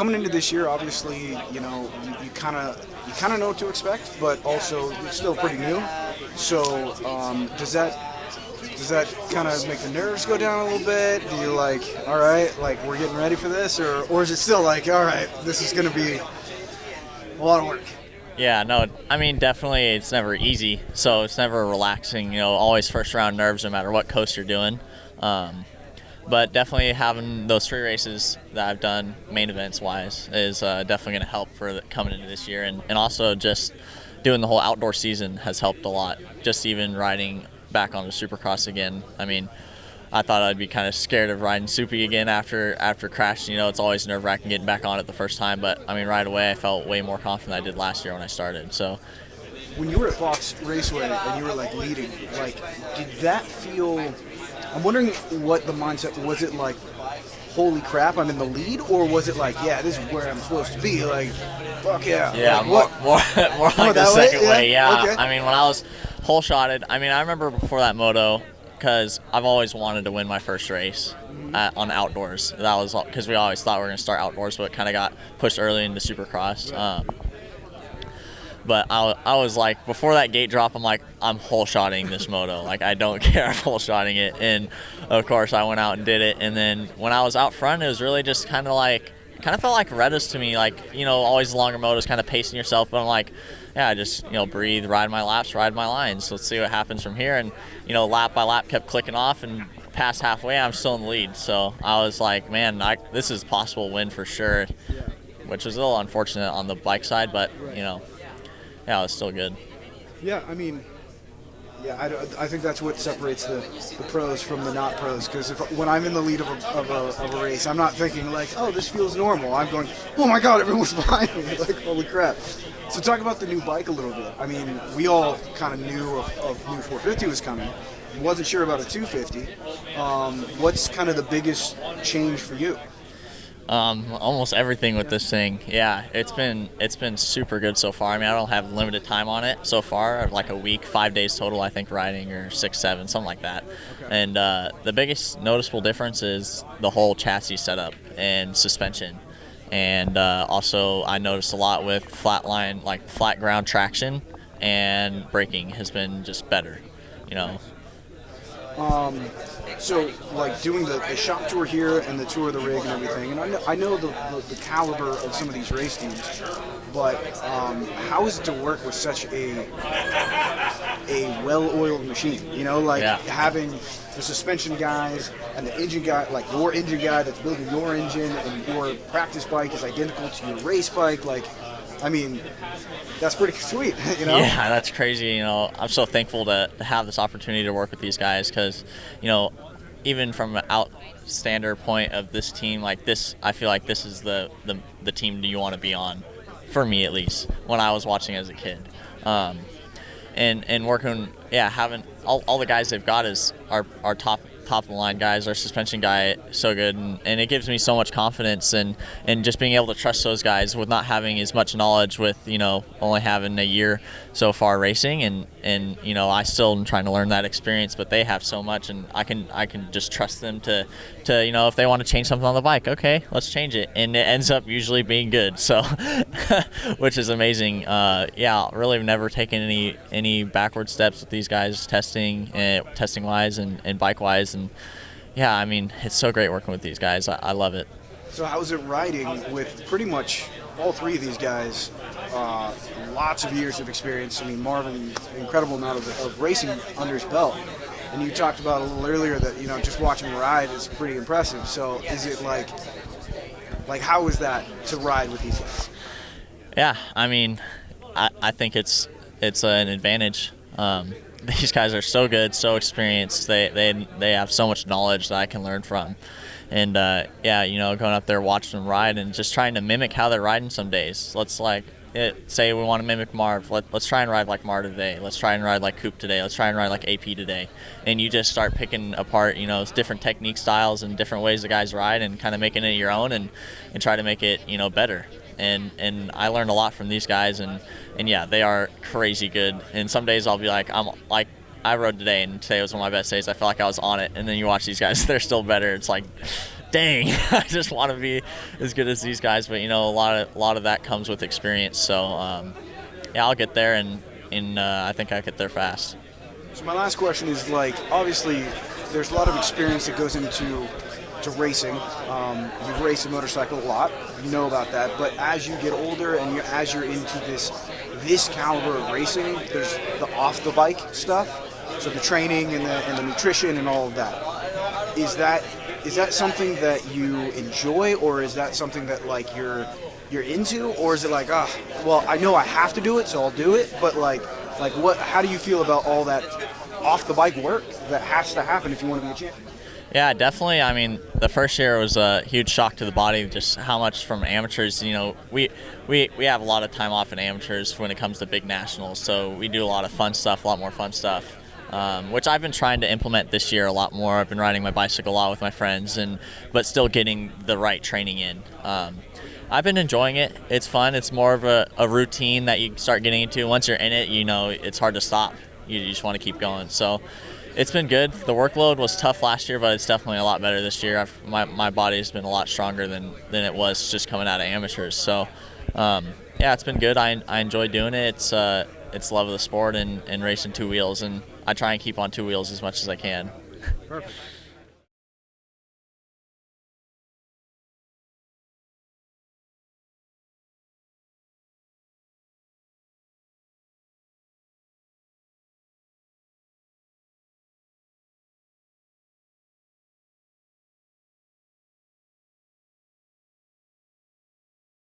coming into this year, obviously, you kind of know what to expect, but also it's still pretty new. So does that kind of make the nerves go down a little bit? Do you like, all right, like we're getting ready for this, or is it still like, all right, this is going to be a lot of work? Yeah, no, I mean, definitely it's never easy, so it's never relaxing, always first round nerves no matter what coast you're doing. But definitely having those 3 races that I've done main events wise is definitely going to help for coming into this year. And also just doing the whole outdoor season has helped a lot. Just even riding back on the Supercross again. I mean, I thought I'd be kind of scared of riding Soupy again after crashing. It's always nerve-wracking getting back on it the first time. But, I mean, right away I felt way more confident than I did last year when I started. So when you were at Fox Raceway and you were, like, leading, like, did that feel... I'm wondering what the mindset was. It like, holy crap, I'm in the lead, or was it like, yeah, this is where I'm supposed to be? Like, fuck yeah. Yeah, like, more like the second way. Yeah. Okay. I mean, when I was hole-shotted, I mean, I remember before that moto, because I've always wanted to win my first race on outdoors. That was because we always thought we were going to start outdoors, but it kind of got pushed early into Supercross. But I was like, before that gate drop, I'm like, I'm hole-shotting this moto. Like, I don't care, I'm hole-shotting it. And, of course, I went out and did it. And then when I was out front, it was really just kind of felt like Retta's to me. Like, always longer motos, kind of pacing yourself. But I'm like, yeah, just, breathe, ride my laps, ride my lines. Let's see what happens from here. And, lap by lap kept clicking off. And past halfway, I'm still in the lead. So I was like, man, this is a possible win for sure, which was a little unfortunate on the bike side. But, yeah, it was still good. Yeah, I mean, I think that's what separates the pros from the not pros. Because when I'm in the lead of a race, I'm not thinking like, oh, this feels normal. I'm going, oh my God, everyone's behind me. Like, holy crap. So talk about the new bike a little bit. I mean, we all kind of knew of new 450 was coming. Wasn't sure about a 250. What's kind of the biggest change for you? Almost everything with this thing. Yeah, it's been super good so far. I mean, I don't have limited time on it so far, like a week, 5 days total, I think, riding, or 6, 7, something like that. Okay. And the biggest noticeable difference is the whole chassis setup and suspension. And also, I noticed a lot with flat ground traction, and braking has been just better, So, like, doing the shop tour here and the tour of the rig and everything, and I know the caliber of some of these race teams, but how is it to work with such a well-oiled machine? Having the suspension guys and the engine guy, like your engine guy that's building your engine, and your practice bike is identical to your race bike. Like, I mean, that's pretty sweet, Yeah, that's crazy. I'm so thankful to have this opportunity to work with these guys because, even from an outstander point of this team, like this, I feel like this is the team you want to be on, for me at least, when I was watching as a kid. And working, having all the guys they've got is our top of the line guys. Our suspension guy, so good, and it gives me so much confidence and just being able to trust those guys with not having as much knowledge, with only having a year so far racing, and I still am trying to learn that experience, but they have so much, and I can just trust them to if they want to change something on the bike, okay, let's change it, and it ends up usually being good, so which is amazing. Really never taken any backward steps with these guys, testing wise and bike wise, and yeah, I mean, it's so great working with these guys. I love it. So how's it riding with pretty much all 3 of these guys? Lots of years of experience. I mean, Marvin, incredible amount of racing under his belt. And you talked about a little earlier that, just watching him ride is pretty impressive. So is it like how is that to ride with these guys? Yeah, I mean, I think it's an advantage. These guys are so good, so experienced. They have so much knowledge that I can learn from. And, going up there watching them ride and just trying to mimic how they're riding some days. Let's, say we want to mimic Marv. Let's try and ride like Marv today. Let's try and ride like Coop today. Let's try and ride like AP today. And you just start picking apart, different technique styles and different ways the guys ride and kind of making it your own and try to make it, better. And I learned a lot from these guys, and yeah, they are crazy good. And some days I'll be like, I rode today, and today was one of my best days. I felt like I was on it. And then you watch these guys, they're still better. It's like, dang, I just want to be as good as these guys. But a lot of that comes with experience. So yeah, I'll get there, and I think I get there fast. So my last question is, like, obviously there's a lot of experience that goes into racing. You've raced a motorcycle a lot, you know about that. But as you get older and as you're into this caliber of racing, there's the off the bike stuff. So the training and the nutrition and all of that. Is that something that you enjoy, or is that something that like you're into, or is it like, well, I know I have to do it, so I'll do it, but like what? How do you feel about all that off the bike work that has to happen if you want to be a champion? Yeah, definitely. I mean, the first year was a huge shock to the body, just how much from amateurs. We have a lot of time off in amateurs when it comes to big nationals, so we do a lot of fun stuff, a lot more fun stuff, which I've been trying to implement this year a lot more. I've been riding my bicycle a lot with my friends, but still getting the right training in. I've been enjoying it. It's fun. It's more of a routine that you start getting into. Once you're in it, it's hard to stop. You just want to keep going. So it's been good. The workload was tough last year, but it's definitely a lot better this year. My body's been a lot stronger than it was just coming out of amateurs. So yeah, it's been good. I enjoy doing it. It's love of the sport and racing two wheels, and I try and keep on two wheels as much as I can. Perfect.